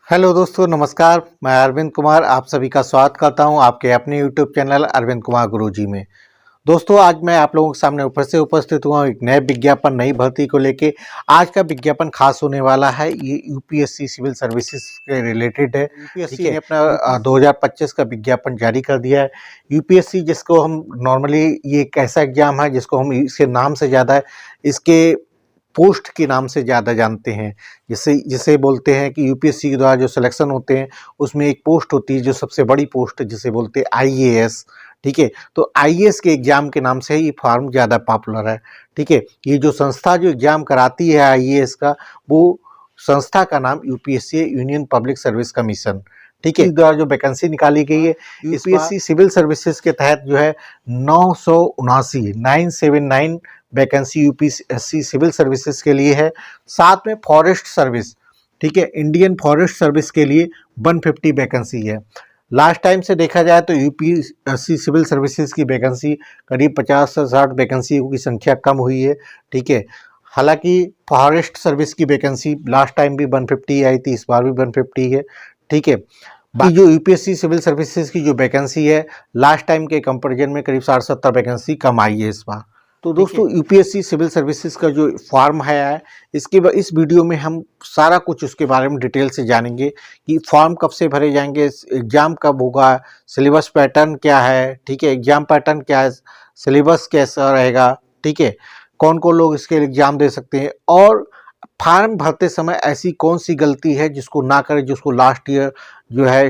Hello दोस्तों, नमस्कार। मैं अरविंद कुमार आप सभी का स्वागत करता हूं आपके अपने यूट्यूब चैनल अरविंद कुमार गुरुजी में। दोस्तों, आज मैं आप लोगों के सामने फिर से उपस्थित हुआ हूं एक नए विज्ञापन, नई भर्ती को लेके। आज का विज्ञापन खास होने वाला है, ये यूपीएससी सिविल सर्विसेज के रिलेटेड है। यूपीएससी ने अपना 2025 का विज्ञापन जारी कर दिया है। यूपीएससी, जिसको हम नॉर्मली, ये एक ऐसा एग्जाम है जिसको हम इसके नाम से ज़्यादा इसके पोस्ट के नाम से ज़्यादा जानते हैं। जिसे जिसे बोलते हैं कि यूपीएससी के द्वारा जो सिलेक्शन होते हैं, उसमें एक पोस्ट होती है जो सबसे बड़ी पोस्ट, जिसे बोलते हैं आईएएस। ठीक है, तो आईएएस के एग्जाम के नाम से ये फॉर्म ज़्यादा पॉपुलर है। ठीक है, ये जो संस्था जो एग्जाम कराती है आईएएस का, वो संस्था का नाम UPSC, union public service commission. ठीक है, इस द्वारा जो वैकेंसी निकाली गई है यूपीएससी सिविल सर्विसेज के तहत जो है 979 वैकेंसी यूपीएससी सिविल सर्विसेज के लिए है। साथ में फॉरेस्ट सर्विस, ठीक है, इंडियन फॉरेस्ट सर्विस के लिए 150 वैकेंसी है। लास्ट टाइम से देखा जाए तो यूपीएससी सिविल सर्विसेज की वैकेंसी करीब 50 से 60 वैकेंसी की संख्या कम हुई है। ठीक है, हालांकि फॉरेस्ट सर्विस की वैकेंसी लास्ट टाइम भी 150 आई थी, इस बार भी 150 है। ठीक है, बाकी जो यूपीएससी सिविल सर्विसेज की जो वैकेंसी है, लास्ट टाइम के कंपैरिजन में करीब 60-70 वैकेंसी कम आई है इस बार। तो दोस्तों, यूपीएससी सिविल सर्विसेज का जो फॉर्म है, इस वीडियो में हम सारा कुछ उसके बारे में डिटेल से जानेंगे कि फॉर्म कब से भरे जाएंगे, एग्जाम कब होगा, सिलेबस पैटर्न क्या है। ठीक है, एग्जाम पैटर्न क्या है, सिलेबस कैसा रहेगा। ठीक है, कौन कौन लोग इसके एग्जाम दे सकते हैं, और फॉर्म भरते समय ऐसी कौन सी गलती है जिसको ना करें, जिसको लास्ट ईयर जो है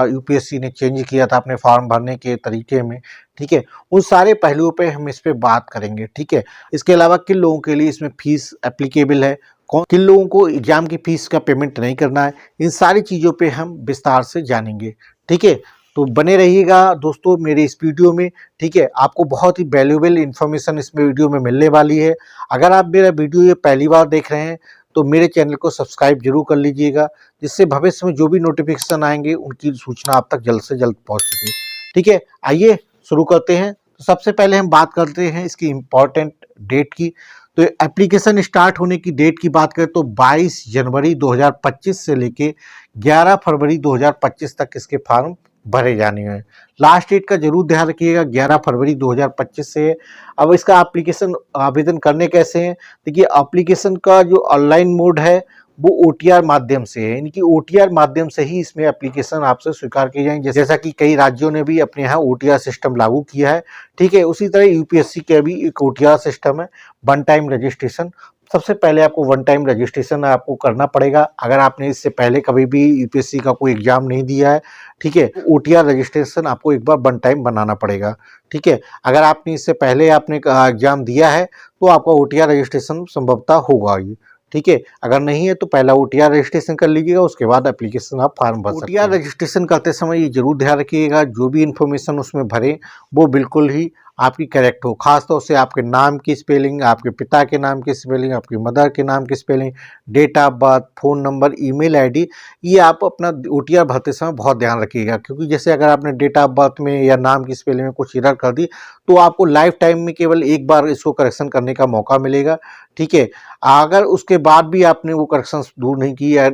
यूपीएससी ने चेंज किया था अपने फॉर्म भरने के तरीके में। ठीक है, उन सारे पहलुओं पे हम इस पे बात करेंगे। ठीक है, इसके अलावा किन लोगों के लिए इसमें फीस एप्लीकेबल है, किन लोगों को एग्जाम की फीस का पेमेंट नहीं करना है, इन सारी चीज़ों पे हम विस्तार से जानेंगे। ठीक है, तो बने रहिएगा दोस्तों मेरे इस वीडियो में। ठीक है, आपको बहुत ही वैल्यूएबल इन्फॉर्मेशन इस वीडियो में मिलने वाली है। अगर आप मेरा वीडियो ये पहली बार देख रहे हैं तो मेरे चैनल को सब्सक्राइब जरूर कर लीजिएगा, जिससे भविष्य में जो भी नोटिफिकेशन आएंगे उनकी सूचना आप तक जल्द से जल्द पहुंच सके। ठीक है, आइए शुरू करते हैं। तो सबसे पहले हम बात करते हैं इसकी इम्पॉर्टेंट डेट की। तो एप्लीकेशन स्टार्ट होने की डेट की बात करें तो 22 जनवरी 2025 से लेके 11 फरवरी 2025 तक इसके फॉर्म भरे जाने हैं। लास्ट डेट का जरूर ध्यान रखिएगा, 11 फरवरी 2025 से है। अब इसका एप्लीकेशन आवेदन करने कैसे हैं? देखिए, एप्लीकेशन का जो ऑनलाइन मोड है वो ओटीआर माध्यम से है, यानी कि ओटीआर माध्यम से ही इसमें एप्लीकेशन आपसे स्वीकार किए जाएंगे, जैसा कि कई राज्यों ने भी अपने यहाँ ओटीआर सिस्टम लागू किया है। ठीक है, उसी तरह यूपीएससी का भी एक ओटीआर सिस्टम है, वन टाइम रजिस्ट्रेशन। सबसे पहले आपको वन टाइम रजिस्ट्रेशन आपको करना पड़ेगा, अगर आपने इससे पहले कभी भी यूपीएससी का कोई एग्जाम नहीं दिया है। ठीक है, ओटीआर रजिस्ट्रेशन आपको एक बार वन टाइम बनाना पड़ेगा। ठीक है, अगर आपने इससे पहले आपने एग्जाम दिया है तो आपका ओटीआर रजिस्ट्रेशन संभवतः होगा ही। ठीक है, अगर नहीं है तो पहला ओटीआर रजिस्ट्रेशन कर लीजिएगा, उसके बाद एप्लीकेशन आप फॉर्म भर सकते हैं। ओटीआर रजिस्ट्रेशन करते समय ये जरूर ध्यान रखिएगा, जो भी इन्फॉर्मेशन उसमें भरें वो बिल्कुल ही आपकी करेक्ट हो। खासतौर से आपके नाम की स्पेलिंग, आपके पिता के नाम की स्पेलिंग, आपकी मदर के नाम की spelling, date of birth, phone number, email ID, ये आप अपना ओटीआर भरते समय बहुत ध्यान रखिएगा। क्योंकि जैसे अगर आपने डेट ऑफ बर्थ में या नाम की स्पेलिंग में कुछ एरर कर दी तो आपको लाइफ टाइम में केवल एक बार इसको करेक्शन करने का मौका मिलेगा। ठीक है, अगर उसके बाद भी आपने वो करेक्शन दूर नहीं की या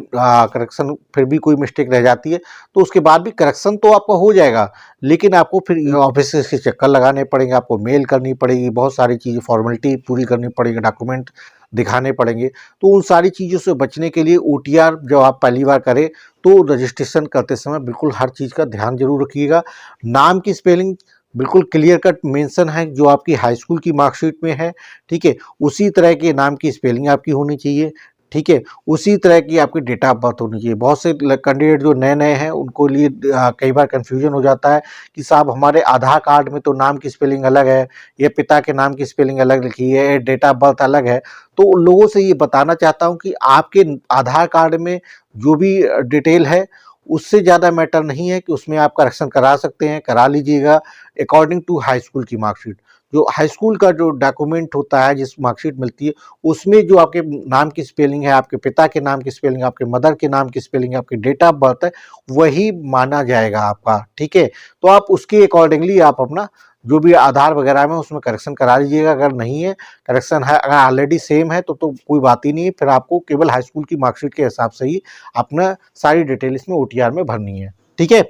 करेक्शन फिर भी कोई मिस्टेक रह जाती है तो उसके बाद भी करेक्शन तो आपका हो जाएगा, लेकिन आपको फिर ऑफिस के चक्कर लगाने पड़ेंगे, आपको मेल करनी पड़ेगी, बहुत सारी चीज़ें फॉर्मेलिटी पूरी करनी पड़ेगी, डॉक्यूमेंट दिखाने पड़ेंगे। तो उन सारी चीज़ों से बचने के लिए ओटीआर जब आप पहली बार करें तो रजिस्ट्रेशन करते समय बिल्कुल हर चीज़ का ध्यान जरूर रखिएगा। नाम की स्पेलिंग बिल्कुल क्लियर कट मेंशन है जो आपकी हाई स्कूल की मार्कशीट में है। ठीक है, उसी तरह के नाम की स्पेलिंग आपकी होनी चाहिए। ठीक है, उसी तरह की आपकी डेट ऑफ बर्थ होनी चाहिए। बहुत से कैंडिडेट जो नए नए हैं उनको लिए कई बार कन्फ्यूजन हो जाता है कि साहब हमारे आधार कार्ड में तो नाम की स्पेलिंग अलग है, ये पिता के नाम की स्पेलिंग अलग लिखी है, डेट ऑफ बर्थ अलग है। तो उन लोगों से ये बताना चाहता हूँ कि आपके आधार कार्ड में जो भी डिटेल है उससे ज़्यादा मैटर नहीं है, कि उसमें आप करेक्शन करा सकते हैं, करा लीजिएगा अकॉर्डिंग टू हाई स्कूल की मार्कशीट। जो हाई स्कूल का जो डॉक्यूमेंट होता है, जिस मार्कशीट मिलती है, उसमें जो आपके नाम की स्पेलिंग है, आपके पिता के नाम की स्पेलिंग, आपके मदर के नाम की स्पेलिंग, आपकी डेट ऑफ बर्थ है, वही माना जाएगा आपका। ठीक है, तो आप उसके अकॉर्डिंगली आप अपना जो भी आधार वगैरह में उसमें करेक्शन करा लीजिएगा। अगर नहीं है करेक्शन है, अगर ऑलरेडी सेम है तो कोई बात ही नहीं है, फिर आपको केवल हाई स्कूल की मार्कशीट के हिसाब से ही अपना सारी डिटेल इसमें OTR में भरनी है। ठीक है,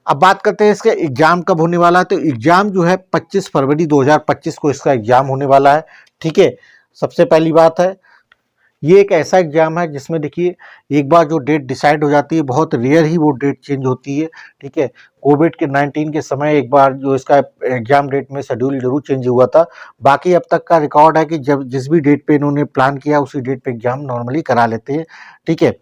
अब बात करते हैं इसका एग्जाम कब होने वाला है। तो एग्जाम जो है 25 फरवरी 2025 को इसका एग्जाम होने वाला है। ठीक है, सबसे पहली बात है ये एक ऐसा एग्जाम है जिसमें देखिए एक बार जो डेट डिसाइड हो जाती है, बहुत रेयर ही वो डेट चेंज होती है। ठीक है, कोविड के 19 के समय एक बार जो इसका एग्जाम डेट में शेड्यूल जरूर चेंज हुआ था, बाकी अब तक का रिकॉर्ड है कि जब जिस भी डेट पे इन्होंने प्लान किया उसी डेट पे एग्जाम नॉर्मली करा लेते हैं। ठीक है,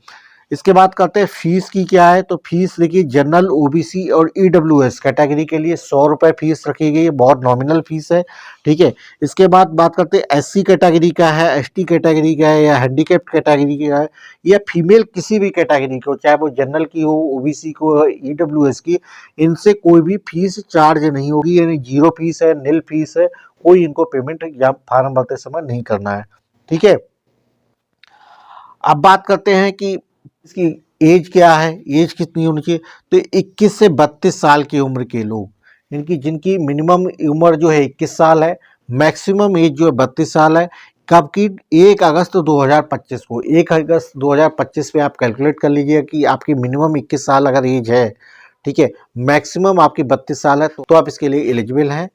इसके बाद करते हैं फीस की क्या है। तो फीस देखिए जनरल, OBC और EWS कैटेगरी के लिए 100 रुपये फीस रखी गई है, बहुत नॉमिनल फीस है। ठीक है, इसके बाद बात करते हैं SC कैटेगरी का है, ST कैटेगरी का है, या हैंडीकैप्ड कैटेगरी का है, या फीमेल किसी भी कैटेगरी को, चाहे वो जनरल की हो, OBC को हो, EWS की, इनसे कोई भी फीस चार्ज नहीं होगी, यानी जीरो फीस है, नील फीस है, कोई इनको पेमेंट एग्जाम फॉर्म भरते समय नहीं करना है। ठीक है, अब बात करते हैं कि इसकी एज क्या है, एज कितनी होनी चाहिए। तो 21 से 32 साल की उम्र के लोग, इनकी जिनकी मिनिमम उम्र जो है 21 साल है, मैक्सिमम एज जो है 32 साल है। कब की? 1 अगस्त 2025 को। 1 अगस्त 2025 पे आप कैलकुलेट कर लीजिए कि आपकी मिनिमम 21 साल अगर एज है, ठीक है, मैक्सिमम आपकी 32 साल है, तो आप इसके लिए एलिजिबल हैं।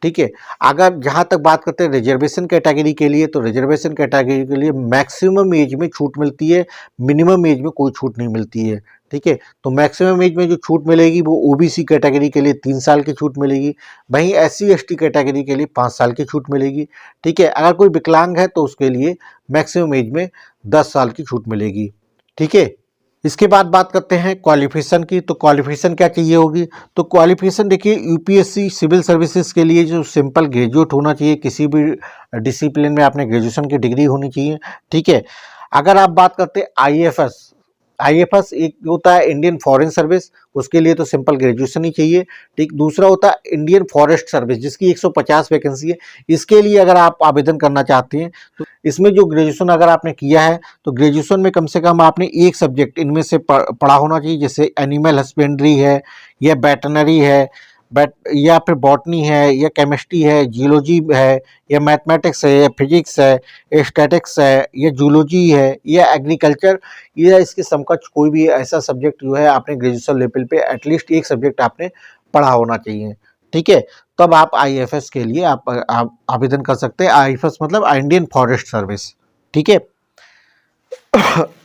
ठीक है, अगर जहां तक बात करते हैं रिजर्वेशन कैटेगरी के लिए, तो रिजर्वेशन कैटेगरी के लिए मैक्सिमम एज में छूट मिलती है, मिनिमम एज में कोई छूट नहीं मिलती है। ठीक है, तो मैक्सिमम एज में जो छूट मिलेगी वो OBC कैटेगरी के लिए 3 साल की छूट मिलेगी, वहीं SC ST कैटेगरी के लिए 5 साल की छूट मिलेगी। ठीक है, अगर कोई विकलांग है तो उसके लिए मैक्सिमम एज में 10 साल की छूट मिलेगी। ठीक है, इसके बाद बात करते हैं क्वालिफिकेशन की। तो क्वालिफिकेशन क्या चाहिए होगी? तो क्वालिफिकेशन देखिए UPSC सिविल सर्विसेज के लिए जो सिंपल ग्रेजुएट होना चाहिए, किसी भी डिसिप्लिन में आपने ग्रेजुएशन की डिग्री होनी चाहिए। ठीक है, अगर आप बात करते हैं IFS एक होता है इंडियन फॉरेन सर्विस, उसके लिए तो सिंपल ग्रेजुएशन ही चाहिए। ठीक, दूसरा होता है इंडियन फॉरेस्ट सर्विस जिसकी 150 वैकेंसी है, इसके लिए अगर आप आवेदन करना चाहते हैं तो इसमें जो ग्रेजुएशन अगर आपने किया है तो ग्रेजुएशन में कम से कम आपने एक सब्जेक्ट इनमें से पढ़ा होना चाहिए, जैसे एनिमल हस्बेंड्री है, या वेटनरी है, या फिर बॉटनी है, या केमिस्ट्री है, जियोलॉजी है, या मैथमेटिक्स है, या फिजिक्स है, या स्टैटिक्स है, या जूलॉजी है, या एग्रीकल्चर, या इसके समकक्ष कोई भी ऐसा सब्जेक्ट जो है आपने ग्रेजुएशन लेवल पे एटलीस्ट एक सब्जेक्ट आपने पढ़ा होना चाहिए। ठीक है, तब आप IFS के लिए आप आवेदन कर सकते हैं। IFS मतलब इंडियन फॉरेस्ट सर्विस। ठीक है,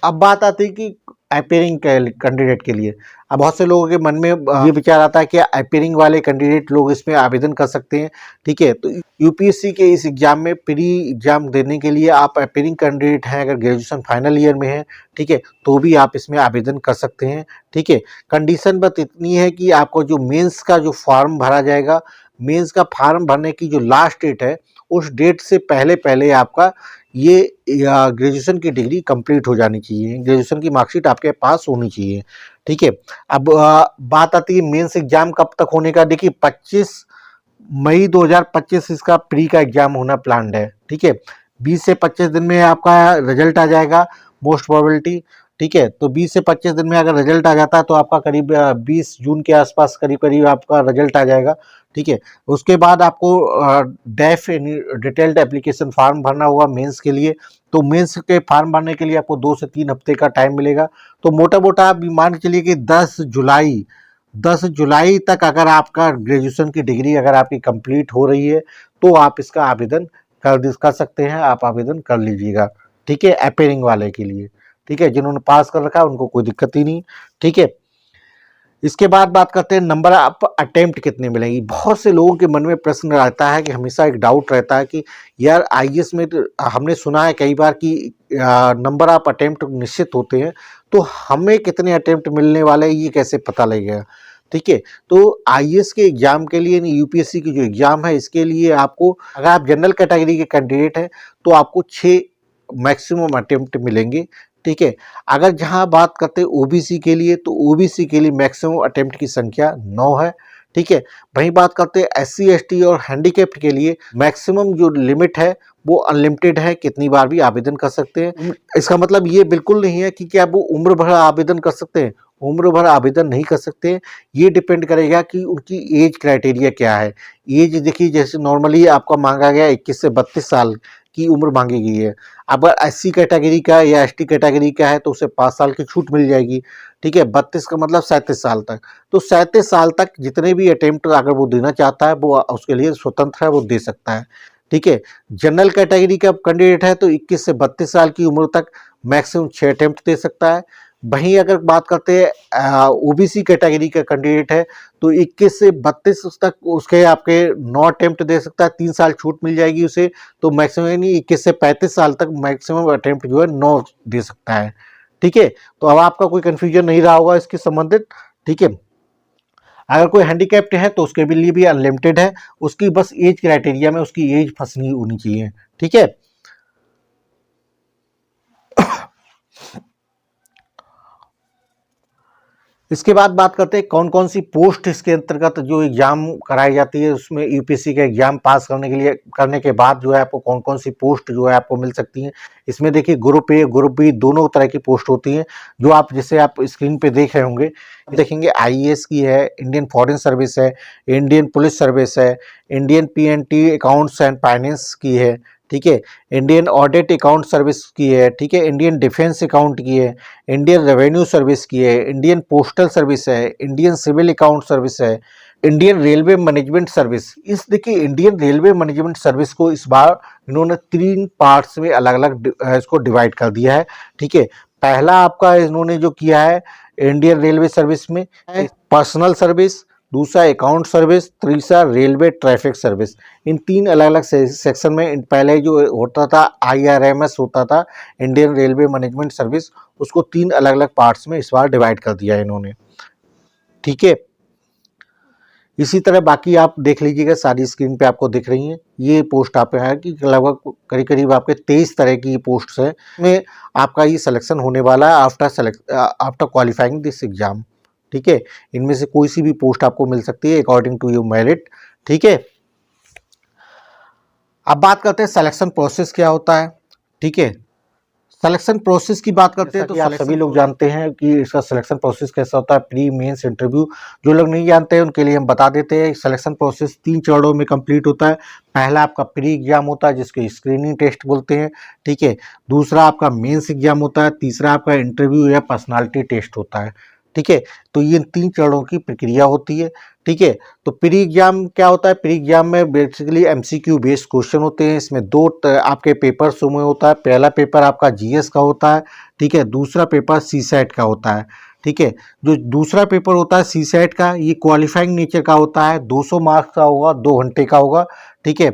अब बात आती है कि अपेयरिंग कैंडिडेट के लिए। अब बहुत से लोगों के मन में ये विचार आता है कि अपेयरिंग वाले कैंडिडेट लोग इसमें आवेदन कर सकते हैं। ठीक है, तो UPSC के इस एग्जाम में प्री एग्जाम देने के लिए आप अपेयरिंग कैंडिडेट हैं, अगर ग्रेजुएशन फाइनल ईयर में है, ठीक है, तो भी आप इसमें आवेदन कर सकते हैं। ठीक है, कंडीशन बस इतनी है कि आपको जो मेंस का जो फॉर्म भरा जाएगा, मेंस का फॉर्म भरने की जो लास्ट डेट है उस डेट से पहले पहले आपका ये ग्रेजुएशन की डिग्री कंप्लीट हो जानी चाहिए, ग्रेजुएशन की मार्कशीट आपके पास होनी चाहिए। ठीक है, अब बात आती है मेंस एग्जाम कब तक होने का। देखिए 25 मई 2025 इसका प्री का एग्जाम होना प्लान्ड है। ठीक है, 20 से 25 दिन में आपका रिजल्ट आ जाएगा मोस्ट प्रोबेबिलिटी। ठीक है, तो 20 से 25 दिन में अगर रिजल्ट आ जाता है तो आपका करीब 20 जून के आसपास करीब करीब आपका रिजल्ट आ जाएगा। ठीक है, उसके बाद आपको डेफ डिटेल्ड एप्लीकेशन फॉर्म भरना होगा मेंस के लिए। तो मेंस के फॉर्म भरने के लिए आपको 2 से 3 हफ्ते का टाइम मिलेगा। तो मोटा मोटा आप मान के चलिए कि 10 जुलाई तक अगर आपका ग्रेजुएशन की डिग्री अगर आपकी कंप्लीट हो रही है तो आप इसका आवेदन कर सकते हैं, आप आवेदन कर लीजिएगा। ठीक है, अपेयरिंग वाले के लिए। ठीक है, जिन्होंने पास कर रखा है उनको कोई दिक्कत ही नहीं। ठीक है, इसके बाद बात करते हैं नंबर ऑफ अटेम्प्ट कितने मिलेंगी। बहुत से लोगों के मन में प्रश्न रहता है कि हमेशा एक डाउट रहता है कि यार IAS में तो हमने सुना है कई बार कि नंबर ऑफ अटेम्प्ट निश्चित होते हैं, तो हमें कितने अटेम्प्ट मिलने वाले हैं ये कैसे पता लगेगा। ठीक है, तो IAS के एग्जाम के लिए UPSC की जो एग्जाम है इसके लिए आपको, अगर आप जनरल कैटेगरी के कैंडिडेट हैं तो आपको 6 मैक्सिमम अटेम्प्ट मिलेंगे। ठीक है, अगर जहां बात करते हैं OBC के लिए तो OBC के लिए मैक्सिमम अटेम्प्ट की संख्या 9 है। ठीक है, वहीं बात करते हैं SC ST और हैंडीकैप्ड के लिए मैक्सिमम जो लिमिट है वो अनलिमिटेड है, कितनी बार भी आवेदन कर सकते हैं। इसका मतलब ये बिल्कुल नहीं है कि क्या वो उम्र भर आवेदन कर सकते हैं, उम्र भर आवेदन नहीं कर सकते। ये डिपेंड करेगा कि उनकी एज क्राइटेरिया क्या है। एज देखिए, जैसे नॉर्मली आपका मांगा गया 21 से 32 साल की उम्र मांगी गई है। अगर एससी कैटेगरी का या एसटी कैटेगरी का है तो उसे 5 साल की छूट मिल जाएगी। ठीक है, 32 का मतलब 37 साल तक। तो 37 साल तक जितने भी अटेम्प्ट अगर वो देना चाहता है वो उसके लिए स्वतंत्र है, वो दे सकता है। ठीक है, जनरल कैटेगरी का कैंडिडेट है तो 21 से 32 साल की उम्र तक मैक्सिमम 6 अटेम्प्ट दे सकता है। वहीं अगर बात करते हैं ओबीसी कैटेगरी का कैंडिडेट है तो 21 से 32 तक उसके आपके 9 अटेम्प्ट दे सकता है, 3 साल छूट मिल जाएगी उसे। तो मैक्सिमम यानी 21 से 35 साल तक मैक्सिमम अटेम्प्ट जो है 9 दे सकता है। ठीक है, तो अब आपका कोई कंफ्यूजन नहीं रहा होगा इसके संबंधित। ठीक है, अगर कोई हैंडीकैप्ड है तो उसके लिए भी अनलिमिटेड है, उसकी बस एज क्राइटेरिया में उसकी एज फंसनी होनी चाहिए। ठीक है, इसके बाद बात करते हैं कौन कौन सी पोस्ट इसके अंतर्गत जो एग्जाम कराई जाती है, उसमें यूपीएससी का एग्जाम पास करने के बाद जो है आपको कौन कौन सी पोस्ट जो है आपको मिल सकती हैं। इसमें देखिए ग्रुप ए ग्रुप बी दोनों तरह की पोस्ट होती हैं, जो आप जैसे आप स्क्रीन पे देख रहे होंगे। देखेंगे आईएएस की है, इंडियन फॉरेन सर्विस है, इंडियन पुलिस सर्विस है, Indian PNT accounts and finance की है। ठीक है, इंडियन ऑडिट अकाउंट सर्विस की है। ठीक है, इंडियन डिफेंस अकाउंट की है, इंडियन रेवेन्यू सर्विस की है, इंडियन पोस्टल सर्विस है, इंडियन सिविल अकाउंट सर्विस है, इंडियन रेलवे मैनेजमेंट सर्विस। इस देखिए इंडियन रेलवे मैनेजमेंट सर्विस को इस बार इन्होंने 3 पार्ट्स में अलग अलग इसको डिवाइड कर दिया है। ठीक है, पहला आपका इन्होंने जो किया है इंडियन रेलवे सर्विस में पर्सनल सर्विस, दूसरा अकाउंट सर्विस, तीसरा रेलवे ट्रैफिक सर्विस। इन 3 अलग अलग सेक्शन में पहले जो होता था आईआरएमएस होता था, इंडियन रेलवे मैनेजमेंट सर्विस, उसको 3 अलग अलग पार्ट्स में इस बार डिवाइड कर दिया है इन्होंने। ठीक है, इसी तरह बाकी आप देख लीजिएगा, सारी स्क्रीन पे आपको दिख रही हैं ये पोस्ट आप है कि लगभग करीब करीब आपके 23 तरह की पोस्ट्स हैं, में आपका ये सिलेक्शन होने वाला है आफ्टर क्वालिफाइंग दिस एग्जाम। ठीक है, इनमें से कोई सी भी पोस्ट आपको मिल सकती है अकॉर्डिंग टू योर मेरिट। ठीक है, अब बात करते हैं सिलेक्शन प्रोसेस क्या होता है। ठीक है, सिलेक्शन प्रोसेस की बात करते हैं तो आप सभी लोग जानते हैं कि इसका सिलेक्शन प्रोसेस कैसा होता है, प्री मेंस इंटरव्यू। जो लोग नहीं जानते हैं उनके लिए हम बता देते हैं। सिलेक्शन प्रोसेस 3 चरणों में कंप्लीट होता है। पहला आपका प्री एग्जाम होता है जिसको स्क्रीनिंग टेस्ट बोलते हैं। ठीक है, दूसरा आपका मेंस एग्जाम होता है, तीसरा आपका इंटरव्यू या पर्सनालिटी टेस्ट होता है। ठीक है, तो ये 3 चरणों की प्रक्रिया होती है। ठीक है, तो प्री एग्जाम क्या होता है, प्री एग्जाम में बेसिकली एमसीक्यू बेस्ड क्वेश्चन होते हैं। इसमें 2 आपके पेपर में होता है। पहला पेपर आपका जीएस का होता है। ठीक है, दूसरा पेपर सीसैट का होता है। ठीक है, जो दूसरा पेपर होता है सीसैट का, ये क्वालिफाइंग नेचर का होता है, 200 मार्क्स का होगा, 2 घंटे का होगा। ठीक है,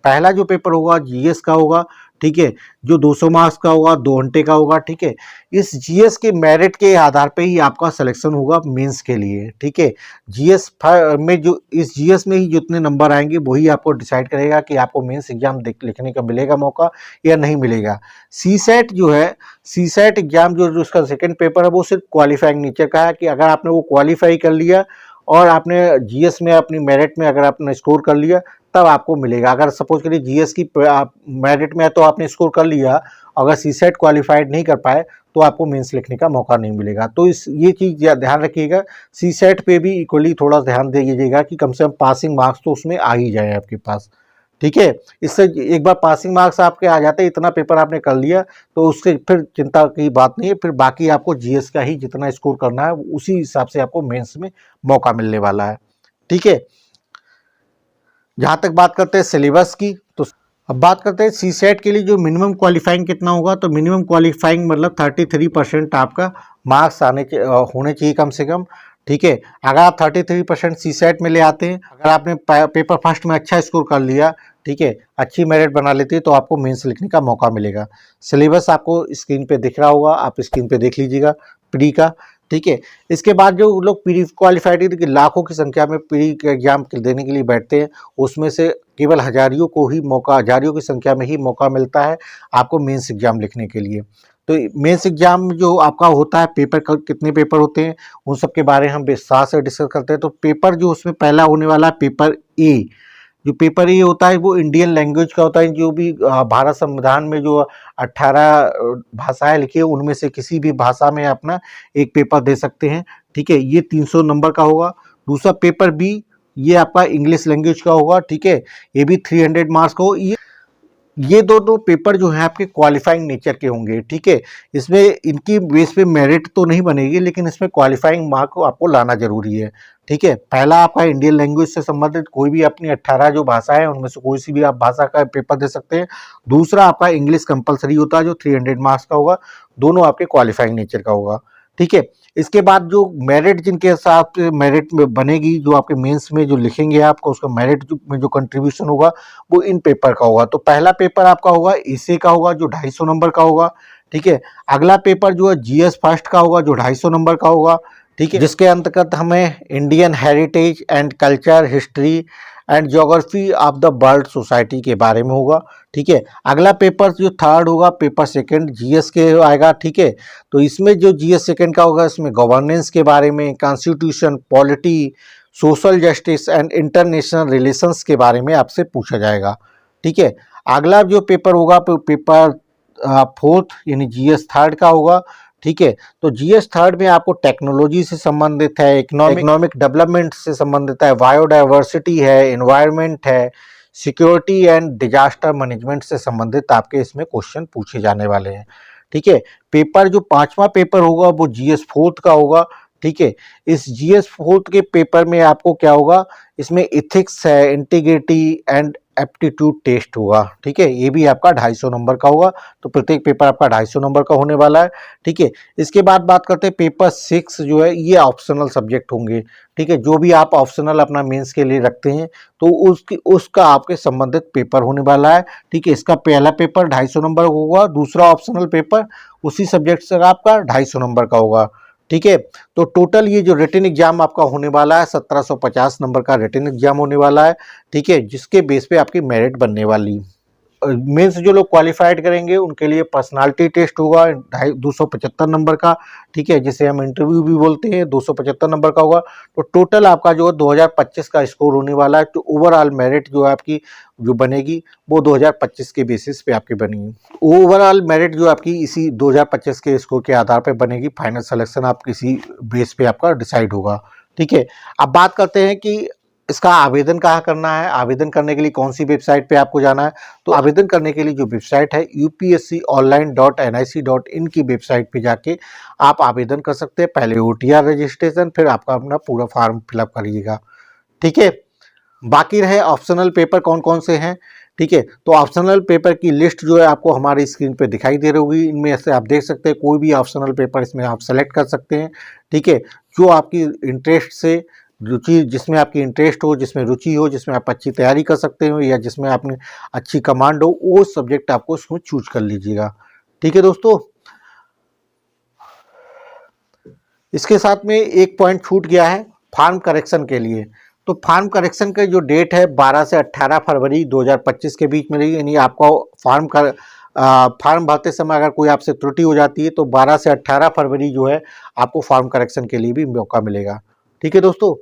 पहला जो पेपर होगा जीएस का होगा। ठीक है, जो 200 मार्क्स का होगा, 2 घंटे का होगा। ठीक है, इस जीएस के मेरिट के आधार पे ही आपका सिलेक्शन होगा मेंस के लिए। ठीक है, जीएस में जो इस जीएस में ही जितने नंबर आएंगे वही आपको डिसाइड करेगा कि आपको मेंस एग्जाम लिखने का मिलेगा मौका या नहीं मिलेगा। सीसैट जो है, सीसैट एग्जाम जो उसका सेकेंड पेपर है वो सिर्फ क्वालिफाइंग नेचर का है कि अगर आपने वो क्वालिफाई कर लिया और आपने जीएस में अपनी मेरिट में अगर आपने स्कोर कर लिया तब आपको मिलेगा। अगर सपोज करिए जीएस की मेरिट में है तो आपने स्कोर कर लिया, अगर सीसैट क्वालिफाइड नहीं कर पाए तो आपको मेंस लिखने का मौका नहीं मिलेगा। तो ये चीज़ ध्यान रखिएगा। सीसैट पे भी इक्वली थोड़ा ध्यान दीजिएगा कि कम से कम पासिंग मार्क्स तो उसमें आ ही जाए आपके पास। ठीक है, इससे एक बार पासिंग मार्क्स आपके आ जाते हैं, इतना पेपर आपने कर लिया तो उससे फिर चिंता की बात नहीं है। फिर बाकी आपको जीएस का ही जितना स्कोर करना है उसी हिसाब से आपको मेंस में मौका मिलने वाला है। ठीक है, जहाँ तक बात करते हैं सिलेबस की, तो अब बात करते हैं सीसैट के लिए जो मिनिमम क्वालिफाइंग कितना होगा। तो मिनिमम क्वालिफाइंग मतलब 33% आपका मार्क्स होने चाहिए कम से कम। ठीक है, अगर आप 33% सीसैट में ले आते हैं, अगर आपने पेपर फर्स्ट में अच्छा स्कोर कर लिया, ठीक है, अच्छी मेरिट बना लेती है तो आपको मेंस लिखने का मौका मिलेगा। सिलेबस आपको स्क्रीन पे दिख रहा होगा, आप स्क्रीन पे देख लीजिएगा प्री का। ठीक है, इसके बाद जो लोग प्री क्वालिफाइड लाखों की संख्या में प्री एग्जाम देने के लिए बैठते हैं, उसमें से केवल हजारियों की संख्या में ही मौका मिलता है आपको मेंस एग्जाम लिखने के लिए। तो मेंस एग्जाम जो आपका होता है, पेपर कितने पेपर होते हैं उन सब के बारे में हम विस्तार से डिस्कस करते हैं। तो पेपर जो उसमें पहला होने वाला है पेपर ए, जो पेपर ये होता है वो इंडियन लैंग्वेज का होता है। जो भी भारत संविधान में जो 18 भाषाएं लिखी है उनमें से किसी भी भाषा में अपना एक पेपर दे सकते हैं। ठीक है, ये 300 नंबर का होगा। दूसरा पेपर बी, ये आपका इंग्लिश लैंग्वेज का होगा। ठीक है, ये भी 300 मार्क्स का हो। ये दोनों पेपर जो हैं आपके क्वालिफाइंग नेचर के होंगे। ठीक है, इसमें इनकी बेस पे मेरिट तो नहीं बनेगी, लेकिन इसमें क्वालिफाइंग मार्क को आपको लाना जरूरी है। ठीक है, पहला आपका इंडियन लैंग्वेज से संबंधित कोई भी अपनी 18 जो भाषा है उनमें से कोई सी भी आप भाषा का पेपर दे सकते हैं। दूसरा आपका इंग्लिश कंपलसरी होता है जो 300 मार्क्स का होगा, दोनों आपके क्वालिफाइंग नेचर का होगा। ठीक है, इसके बाद जो मेरिट जिनके साथ मेरिट में बनेगी, जो आपके मेंस में जो लिखेंगे आपको उसका मेरिट में जो कंट्रीब्यूशन होगा वो इन पेपर का होगा। तो पहला पेपर आपका होगा एसे का होगा जो 250 नंबर का होगा। ठीक है, अगला पेपर जो है जीएस फर्स्ट का होगा जो 250 नंबर का होगा। ठीक है, जिसके अंतर्गत हमें Indian heritage and culture, history and geography of the world society के बारे में होगा। ठीक है, अगला पेपर जो थर्ड होगा पेपर सेकंड जीएस के आएगा। ठीक है, तो इसमें जो जीएस सेकंड का होगा इसमें गवर्नेंस के बारे में, constitution, polity, social justice and international relations के बारे में आपसे पूछा जाएगा। ठीक है, अगला जो पेपर होगा पेपर फोर्थ यानी जीएस थर्ड का होगा। ठीक है, तो जीएस थर्ड में आपको टेक्नोलॉजी से संबंधित है, इकोनॉमिक डेवलपमेंट से संबंधित है, बायोडाइवर्सिटी है, एनवायरनमेंट है, सिक्योरिटी एंड डिजास्टर मैनेजमेंट से संबंधित आपके इसमें क्वेश्चन पूछे जाने वाले हैं। ठीक है, पेपर जो पांचवा पेपर होगा वो जीएस फोर्थ का होगा। ठीक है, इस जीएस फोर्थ के पेपर में आपको क्या होगा, इसमें इथिक्स है, इंटीग्रिटी एंड एप्टीट्यूड टेस्ट होगा। ठीक है, ये भी आपका 250 नंबर का होगा। तो प्रत्येक पेपर आपका 250 नंबर का होने वाला है। ठीक है, इसके बाद बात करते हैं पेपर 6 जो है ये ऑप्शनल सब्जेक्ट होंगे। ठीक है, जो भी आप ऑप्शनल अपना मेंस के लिए रखते हैं तो उसका आपके संबंधित पेपर होने वाला है। ठीक है, इसका पहला पेपर 250 नंबर होगा, दूसरा ऑप्शनल पेपर उसी सब्जेक्ट से आपका 250 नंबर का होगा। ठीक है, तो टोटल ये जो रिटन एग्जाम आपका होने वाला है 1750 नंबर का रिटन एग्जाम होने वाला है। ठीक है, जिसके बेस पे आपकी मेरिट बनने वाली। मेंस जो लोग क्वालिफाइड करेंगे उनके लिए पर्सनालिटी टेस्ट होगा 275 नंबर का। ठीक है, जिसे हम इंटरव्यू भी बोलते हैं, 275 नंबर का होगा। तो टोटल आपका जो 2025 का स्कोर होने वाला है। तो ओवरऑल मेरिट जो है आपकी जो बनेगी वो 2025 के बेसिस पे आपकी बनेगी। ओवरऑल मेरिट जो आपकी इसी 2025 के स्कोर के आधार पर बनेगी। फाइनल सिलेक्शन आप किसी बेस पे आपका डिसाइड होगा। ठीक है, अब बात करते हैं कि इसका आवेदन कहाँ करना है। आवेदन करने के लिए कौन सी वेबसाइट पे आपको जाना है। तो आवेदन करने के लिए जो वेबसाइट है upsconline.nic.in की वेबसाइट पे जाके आप आवेदन कर सकते हैं। पहले OTR रजिस्ट्रेशन, फिर आपका अपना पूरा फॉर्म फिलअप करिएगा। ठीक है, बाकी रहे ऑप्शनल पेपर कौन कौन से हैं। ठीक है, तो ऑप्शनल पेपर की लिस्ट जो है आपको हमारी स्क्रीन पे दिखाई दे रही होगी। इनमें से आप देख सकते हैं कोई भी ऑप्शनल पेपर इसमें आप सेलेक्ट कर सकते हैं। ठीक है, जो आपकी इंटरेस्ट से रुचि, जिसमें आपकी इंटरेस्ट हो, जिसमें रुचि हो, जिसमें आप अच्छी तैयारी कर सकते हो या जिसमें आपने अच्छी कमांड हो, वो सब्जेक्ट आपको उसमें चूज कर लीजिएगा। ठीक है दोस्तों, इसके साथ में एक पॉइंट छूट गया है फॉर्म करेक्शन के लिए। तो फॉर्म करेक्शन का जो डेट है 12 से 18 फरवरी 2025 के बीच में रहेगी। यानी आपका फॉर्म भरते समय अगर कोई आपसे त्रुटि हो जाती है तो 12 से 18 फरवरी जो है आपको फॉर्म करेक्शन के लिए भी मौका मिलेगा। ठीक है दोस्तों,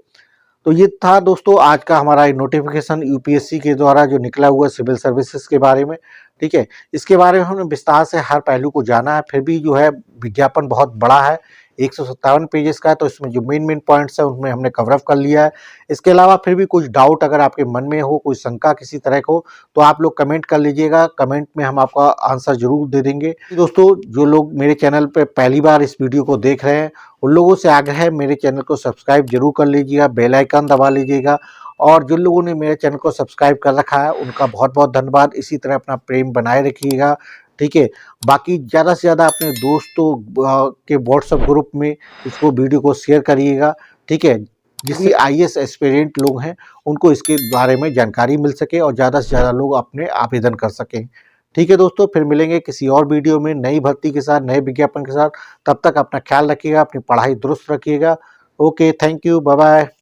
तो ये था दोस्तों आज का हमारा नोटिफिकेशन यूपीएससी के द्वारा जो निकला हुआ सिविल सर्विसेज के बारे में। ठीक है, इसके बारे में हमने विस्तार से हर पहलू को जाना है। फिर भी जो है विज्ञापन बहुत बड़ा है, 157 पेजेस का है, तो इसमें जो मेन पॉइंट्स है उनमें हमने कवर अप कर लिया है। इसके अलावा फिर भी कुछ डाउट अगर आपके मन में हो, कोई शंका किसी तरह को, तो आप लोग कमेंट कर लीजिएगा। कमेंट में हम आपका आंसर जरूर दे देंगे। दोस्तों, जो लोग मेरे चैनल पर पहली बार इस वीडियो को देख रहे हैं उन लोगों से आग्रह है मेरे चैनल को सब्सक्राइब जरूर कर लीजिएगा, बेल आइकन दबा लीजिएगा। और जिन लोगों ने मेरे चैनल को सब्सक्राइब कर रखा है उनका बहुत बहुत धन्यवाद। इसी तरह अपना प्रेम बनाए रखिएगा। ठीक है, बाकी ज़्यादा से ज़्यादा अपने दोस्तों के व्हाट्सएप ग्रुप में इसको वीडियो को शेयर करिएगा। ठीक है, जिससे IAS एस्पिरेंट लोग हैं उनको इसके बारे में जानकारी मिल सके और ज़्यादा से ज़्यादा लोग अपने आवेदन कर सकें। ठीक है दोस्तों, फिर मिलेंगे किसी और वीडियो में नई भर्ती के साथ, नए विज्ञापन के साथ। तब तक अपना ख्याल रखिएगा, अपनी पढ़ाई दुरुस्त रखिएगा। Okay, thank you, bye bye.